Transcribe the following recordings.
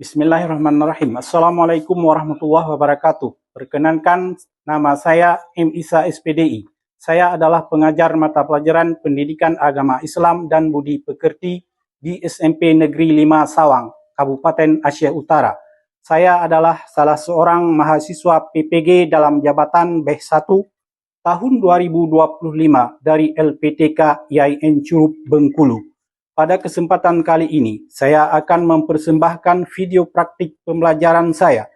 Bismillahirrahmanirrahim. Assalamualaikum warahmatullahi wabarakatuh. Perkenankan, nama saya M. Isa SPDI. Saya adalah pengajar mata pelajaran Pendidikan Agama Islam dan Budi Pekerti di SMP Negeri 5 Sawang, Kabupaten Aceh Utara. Saya adalah salah seorang mahasiswa PPG dalam jabatan BEH 1 tahun 2025 dari LPTK IAIN Curup Bengkulu. Pada kesempatan kali ini, saya akan mempersembahkan video praktik pembelajaran saya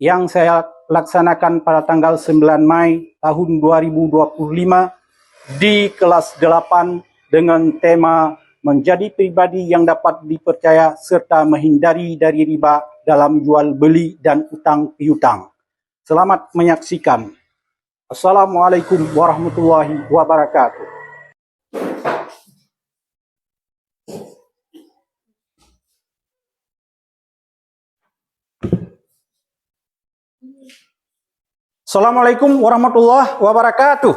yang saya laksanakan pada tanggal 9 Mei tahun 2025 di kelas 8 dengan tema menjadi pribadi yang dapat dipercaya serta menghindari dari riba dalam jual beli dan utang piutang. Selamat menyaksikan. Assalamualaikum warahmatullahi wabarakatuh. Assalamualaikum warahmatullahi wabarakatuh.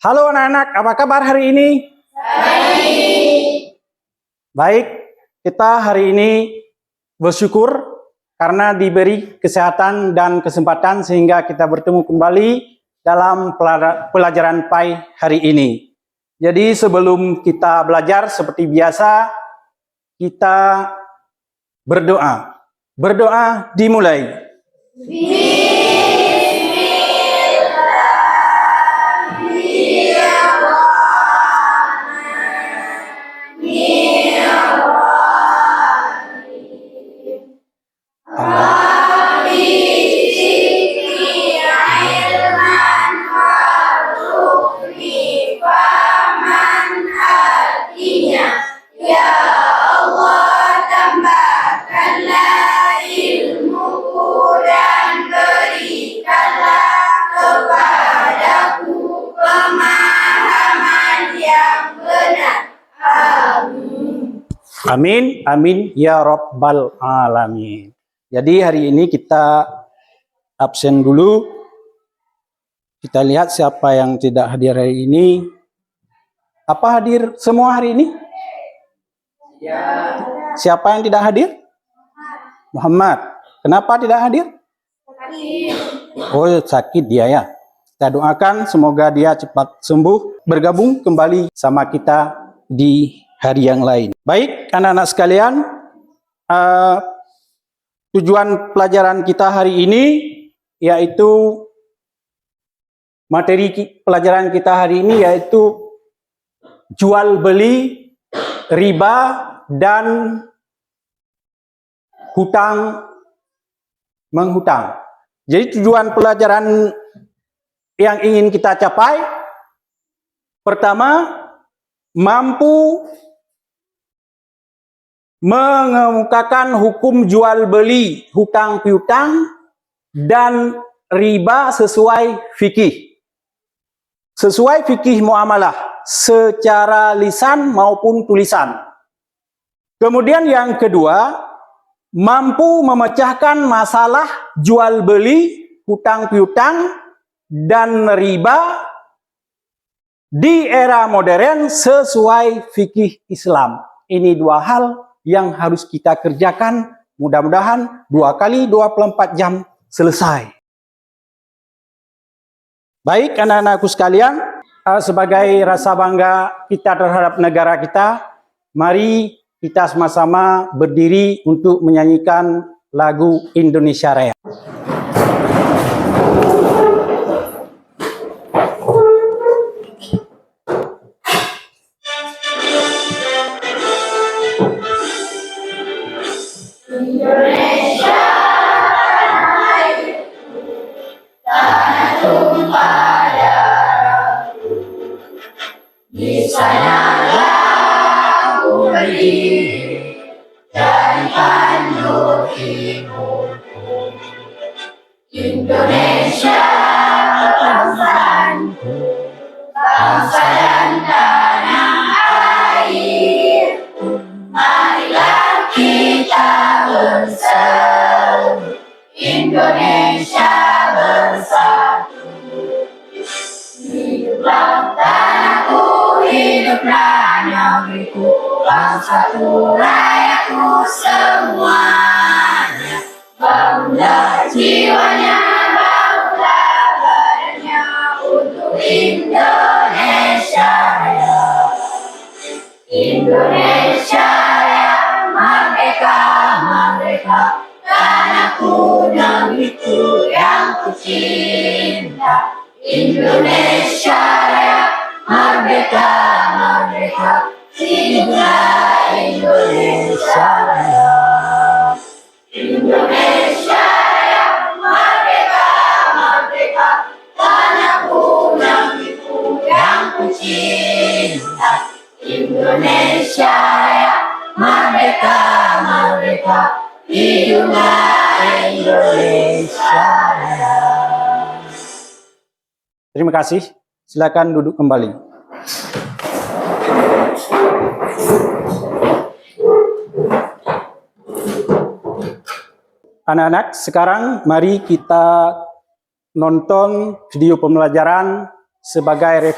Halo anak-anak, apa kabar hari ini? Baik, kita hari ini bersyukur karena diberi kesehatan dan kesempatan sehingga kita bertemu kembali dalam pelajaran PAI hari ini. Jadi sebelum kita belajar seperti biasa, kita berdoa. Berdoa dimulai. Amin, amin, ya Rabbal Alamin. Jadi hari ini kita absen dulu. Kita lihat siapa yang tidak hadir hari ini. Apa hadir semua hari ini? Ya. Siapa yang tidak hadir? Muhammad. Kenapa tidak hadir? Oh, sakit dia ya. Kita doakan semoga dia cepat sembuh, bergabung kembali sama kita di hari yang lain. Baik, anak-anak sekalian, tujuan pelajaran kita hari ini yaitu materi pelajaran kita hari ini yaitu jual beli, riba, dan hutang menghutang. Jadi tujuan pelajaran yang ingin kita capai, pertama, mampu mengemukakan hukum jual beli, hutang piutang, dan riba sesuai fikih. Sesuai fikih muamalah, secara lisan maupun tulisan. Kemudian yang kedua, mampu memecahkan masalah jual beli, hutang piutang, dan riba di era modern sesuai fikih Islam. Ini dua hal yang harus kita kerjakan, mudah-mudahan 2 kali 24 jam selesai. Baik anak-anakku sekalian, sebagai rasa bangga kita terhadap negara kita, mari kita sama-sama berdiri untuk menyanyikan lagu Indonesia Raya. Di sanalah aku berdiri dan pandu ibuku. Indonesia bangsaku, bangsa dan tanah air. Marilah kita bersatu, Indonesia bersatu. Hiduplah tanahku, hiduplah negeriku, bangsaku, rakyatku semuanya. Bangunlah jiwanya, bangunlah badannya untuk Indonesia Raya. Indonesia Raya, merdeka, merdeka, tanahku, negeriku yang kucinta. Indonesia Raya, merdeka, merdeka, hiduplah Indonesia Raya. Indonesia Raya, merdeka, merdeka, tanahku, negeriku yang kucinta. Indonesia Raya, merdeka, merdeka, hiduplah Indonesia Raya. Terima kasih. Silakan duduk kembali. Anak-anak, sekarang mari kita nonton video pembelajaran sebagai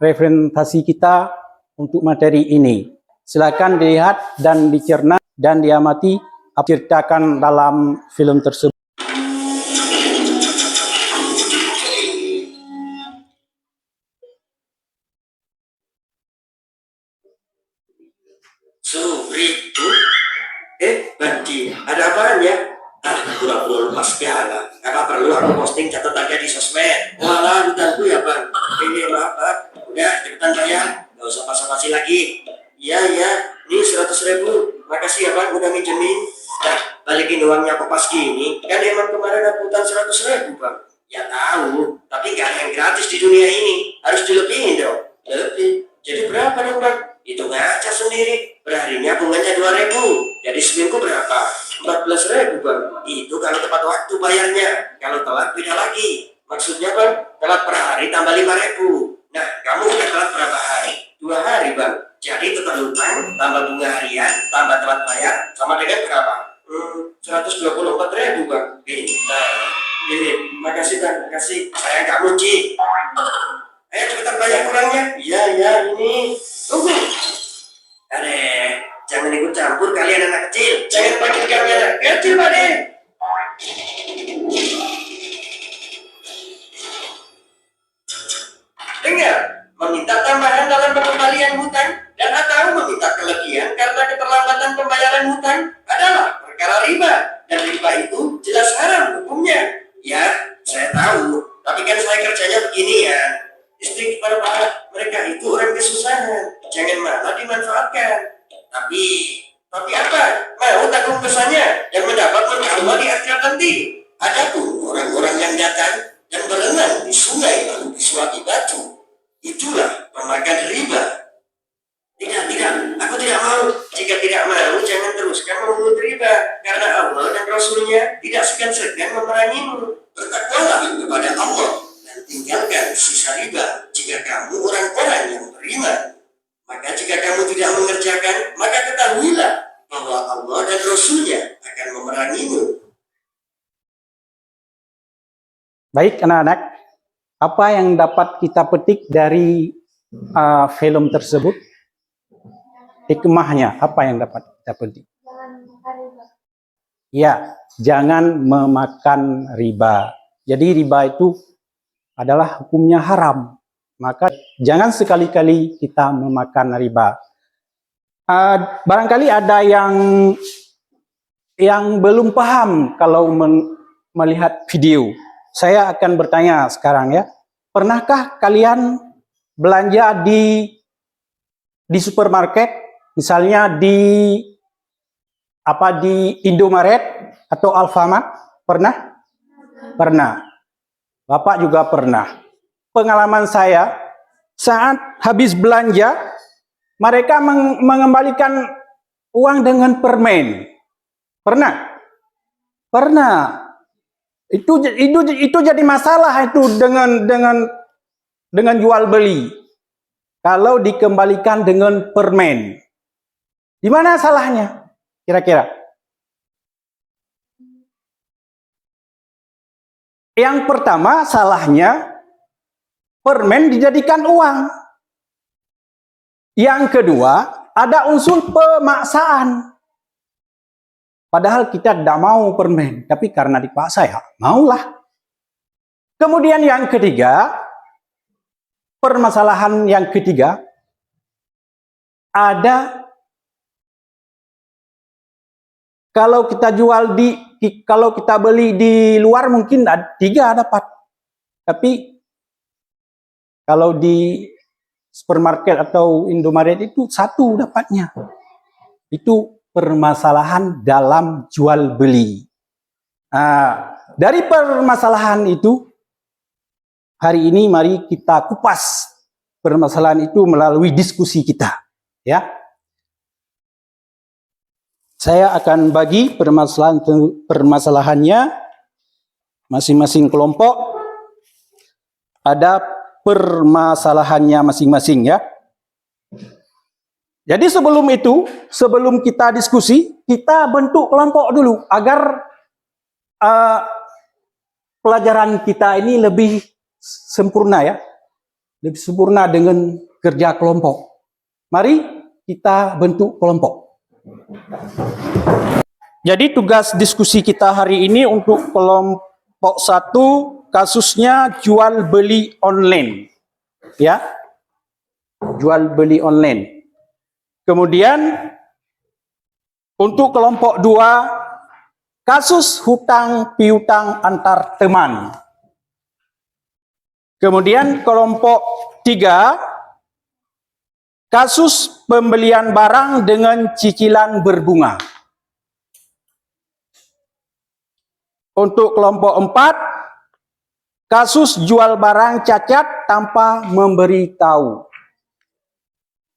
referensi kita untuk materi ini. Silakan dilihat dan dicerna dan diamati apa diceritakan dalam film tersebut. Bandi, ada apaan ya? Pura-pura lupa segala. Apa perlu aku posting catatannya di sosmed? Walah, bukanku ya bang. Ini maaf, udah cepetan bayar. Gak usah basa-basi lagi. Iya, ini 100.000. Makasih ya bang, udah minjemin. Nah, balikin uangnya kok pas gini. Kan emang kemarin aku utang 100.000 bang. Ya tahu, tapi gak ada yang gratis di dunia ini. Harus dilebihin dong. Lebih. Jadi berapa dong bang? Hitung aja sendiri. Perharinya bunganya 2.000. Jadi seminggu berapa? 14.000 bang. Itu kalau tepat waktu bayarnya. Kalau telat beda lagi. Maksudnya bang, telat per hari tambah 5.000. Nah, kamu udah telat berapa hari? 2 hari bang. Jadi total utang tambah bunga harian tambah telat bayar sama dengan berapa? 124.000 bang. Nah, makasih bang, makasih. Saya nggak muji. Ayo cepetan bayar kurangnya. Iya, ini. Tunggu. Adek, jangan ikut campur kalian anak kecil. Jangan pakai kamera kecil, Pak De. Dengar, meminta tambahan dalam pengembalian hutang dan atau meminta kelebihan karena keterlambatan pembayaran hutang adalah perkara riba. Dan riba itu jelas haram hukumnya. Ya, saya tahu. Tapi kan saya kerjanya begini ya. Istri kepada para mereka itu orang kesusahan, jangan malah dimanfaatkan. Tapi apa? Mau tanggung dosanya dan mendapat mertua di akhirat nanti. Adapun orang-orang yang datang dan berenang di sungai lalu disuapi batu, itulah pemakan riba. Tidak, aku tidak mau. Jika tidak mau, jangan teruskan memungut riba, karena Allah dan Rasulnya tidak segan-segan memerangimu. Bertakwalah kepada Allah dan tinggalkan sisa riba jika kamu orang-orang yang beriman. Maka jika kamu tidak mengerjakan, maka ketahuilah bahwa Allah dan Rasul-Nya akan memerangimu. Baik anak-anak, apa yang dapat kita petik dari film tersebut? Hikmahnya, apa yang dapat kita petik? Ya, jangan memakan riba. Jadi riba itu adalah hukumnya haram. Maka jangan sekali-kali kita memakan riba. Barangkali ada yang belum paham kalau melihat video. Saya akan bertanya sekarang ya. Pernahkah kalian belanja di supermarket, misalnya di Indomaret atau Alfamart? Pernah? Pernah. Bapak juga pernah. Pengalaman saya, saat habis belanja, mereka mengembalikan uang dengan permen. Pernah? Pernah. Itu jadi masalah itu dengan jual beli. Kalau dikembalikan dengan permen. Di mana salahnya? Kira-kira? Yang pertama salahnya permen dijadikan uang. Yang kedua, ada unsur pemaksaan. Padahal kita tidak mau permen, tapi karena dipaksa ya maulah. Kemudian yang ketiga, permasalahan yang ketiga, ada kalau kita beli di luar mungkin 3 dapat. Tapi kalau di supermarket atau Indomaret itu 1 dapatnya. Itu permasalahan dalam jual beli. Nah, dari permasalahan itu, hari ini mari kita kupas permasalahan itu melalui diskusi kita, ya. Saya akan bagi permasalahannya masing-masing kelompok. Ada permasalahannya masing-masing, ya. Jadi sebelum kita diskusi, kita bentuk kelompok dulu agar pelajaran kita ini lebih sempurna, ya. Lebih sempurna dengan kerja kelompok. Mari kita bentuk kelompok. Jadi tugas diskusi kita hari ini untuk kelompok 1, kasusnya jual beli online, ya, jual beli online. Kemudian untuk kelompok 2, kasus hutang piutang antar teman. Kemudian kelompok 3, kasus pembelian barang dengan cicilan berbunga. Untuk kelompok 4, kasus jual barang cacat tanpa memberitahu.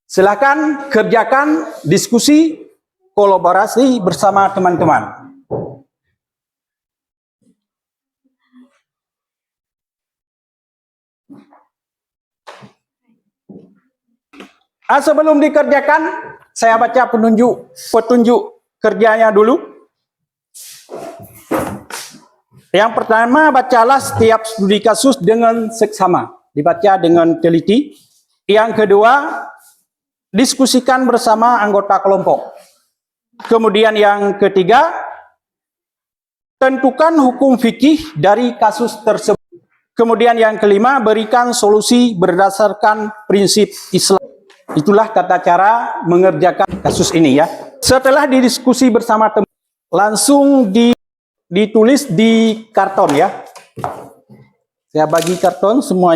Silakan kerjakan diskusi kolaborasi bersama teman-teman. Sebelum dikerjakan, saya baca petunjuk kerjanya dulu. Yang pertama, bacalah setiap studi kasus dengan seksama, dibaca dengan teliti. Yang kedua, diskusikan bersama anggota kelompok. Kemudian yang ketiga, tentukan hukum fikih dari kasus tersebut. Kemudian yang kelima, berikan solusi berdasarkan prinsip Islam. Itulah tata cara mengerjakan kasus ini, ya. Setelah didiskusi bersama teman, langsung ditulis di karton, ya. Saya bagi karton semua.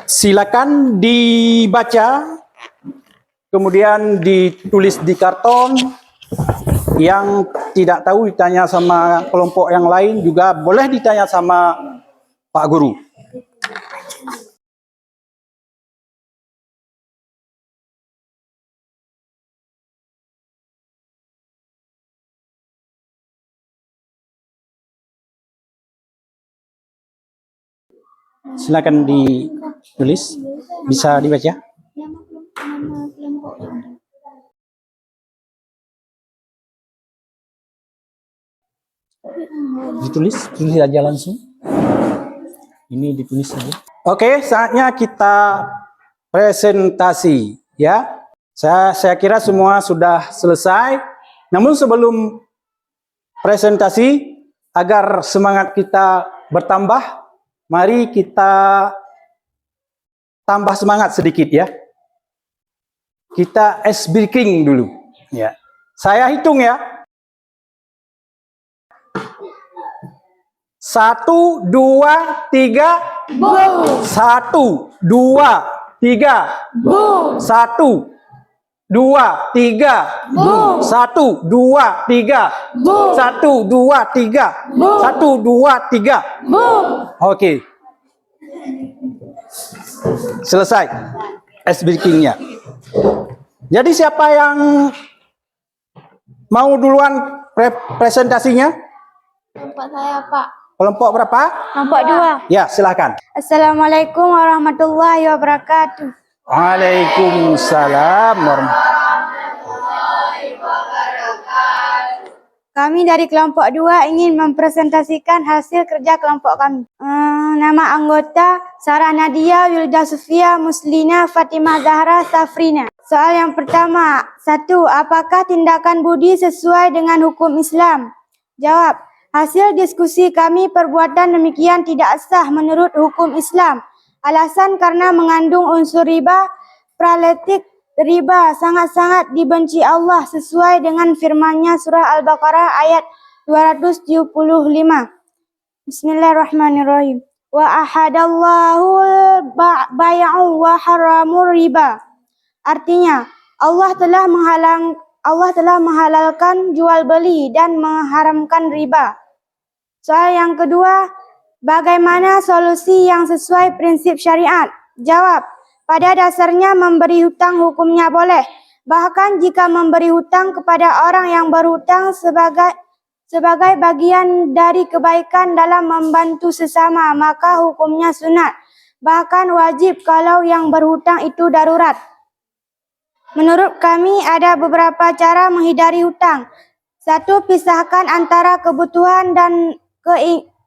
Silakan dibaca, kemudian ditulis di karton. Yang tidak tahu ditanya sama kelompok yang lain, juga boleh ditanya sama Pak Guru. Silakan ditulis, bisa dibaca. Tulis aja langsung. Ini ditulis saja. Oke, saatnya kita presentasi, ya. Saya kira semua sudah selesai. Namun sebelum presentasi, agar semangat kita bertambah, mari kita tambah semangat sedikit, ya. Kita ice breaking dulu, ya. Saya hitung, ya. 1, 2, 3, boom. 1, 2, 3, boom. 1, 2, 3, boom. 1, 2, 3, boom. 1, 2, 3, boom. 1, 2, 3, boom. Oke. Selesai ice breaking-nya. Jadi siapa yang mau duluan presentasinya? Kelompok saya, Pak. Kelompok berapa? Kelompok 2. Ya, silakan. Assalamualaikum warahmatullahi wabarakatuh. Waalaikumsalam warahmatullahi wabarakatuh. Kami dari kelompok 2 ingin mempresentasikan hasil kerja kelompok kami. Nama anggota Sarah Nadia, Wilda Sufia, Muslina, Fatimah Zahra, Safrina. Soal yang pertama, 1. Apakah tindakan budi sesuai dengan hukum Islam? Jawab. Hasil diskusi kami, perbuatan demikian tidak sah menurut hukum Islam. Alasan karena mengandung unsur riba, praletik riba sangat-sangat dibenci Allah sesuai dengan firman-Nya surah Al-Baqarah ayat 275. Bismillahirrahmanirrahim. Wa ahadallahu bai'u wa haramur riba. Artinya, Allah telah menghalalkan jual beli dan mengharamkan riba. Soal yang kedua, bagaimana solusi yang sesuai prinsip syariat? Jawab. Pada dasarnya memberi hutang hukumnya boleh. Bahkan jika memberi hutang kepada orang yang berhutang sebagai bagian dari kebaikan dalam membantu sesama, maka hukumnya sunat. Bahkan wajib kalau yang berhutang itu darurat. Menurut kami ada beberapa cara menghindari hutang. 1. Pisahkan antara kebutuhan dan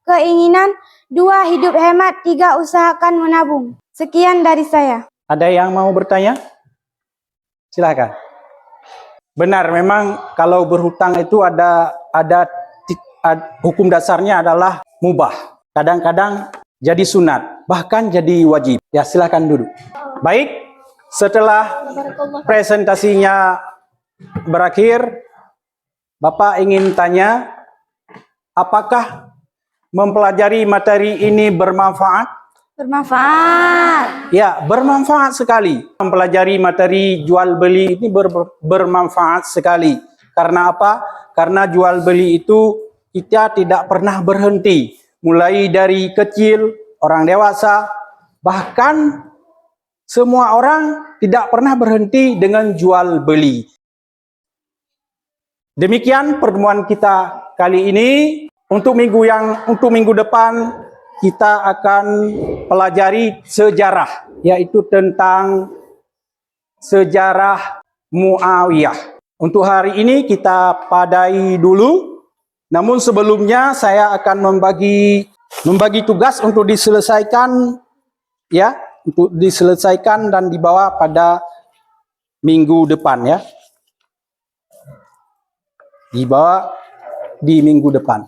keinginan. 2. Hidup hemat. 3. Usahakan menabung. Sekian dari saya. Ada yang mau bertanya? Silakan. Benar, memang kalau berhutang itu ada hukum dasarnya adalah mubah. Kadang-kadang jadi sunat, bahkan jadi wajib. Ya, silakan duduk. Baik, setelah presentasinya berakhir, Bapak ingin tanya, apakah mempelajari materi ini bermanfaat? Bermanfaat. Ya, bermanfaat sekali. Mempelajari materi jual beli ini bermanfaat sekali. Karena apa? Karena jual beli itu kita tidak pernah berhenti. Mulai dari kecil, orang dewasa, bahkan semua orang tidak pernah berhenti dengan jual beli. Demikian pertemuan kita kali ini. Untuk minggu depan kita akan pelajari sejarah, yaitu tentang sejarah Muawiyah. Untuk hari ini kita padai dulu. Namun sebelumnya saya akan membagi tugas untuk diselesaikan, ya, untuk diselesaikan dan dibawa pada minggu depan, ya. Dibawa di minggu depan.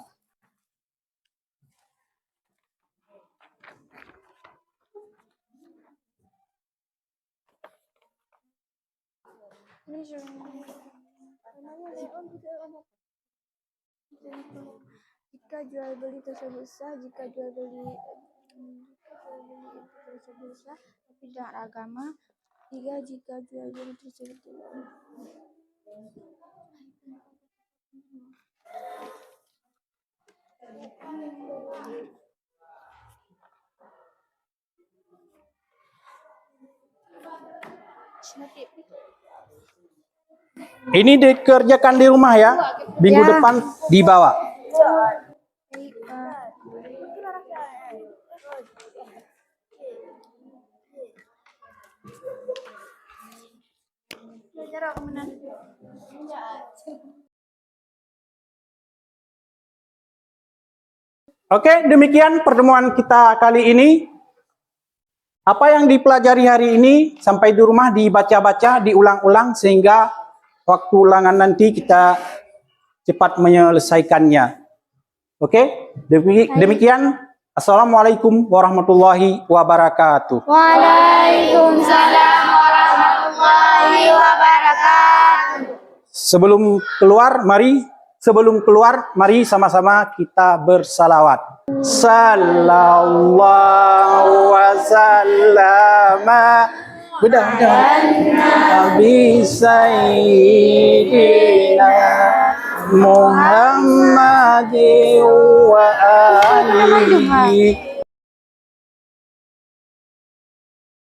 Jika jual beli tersebut sah, jika jual beli tersebut sah, tapi tidak agama. 3. Jika jual beli tersebut tidak. Ini dikerjakan di rumah, ya. Minggu depan dibawa. Oke, demikian pertemuan kita kali ini. Apa yang dipelajari hari ini sampai di rumah dibaca-baca, diulang-ulang sehingga waktu ulangan nanti kita cepat menyelesaikannya. Oke, demikian. Assalamualaikum warahmatullahi wabarakatuh. Waalaikumsalam warahmatullahi wabarakatuh. Sebelum keluar, mari sama-sama kita bersalawat. Sallallahu wasallama Nabi Sayyidina Muhammad wa alihi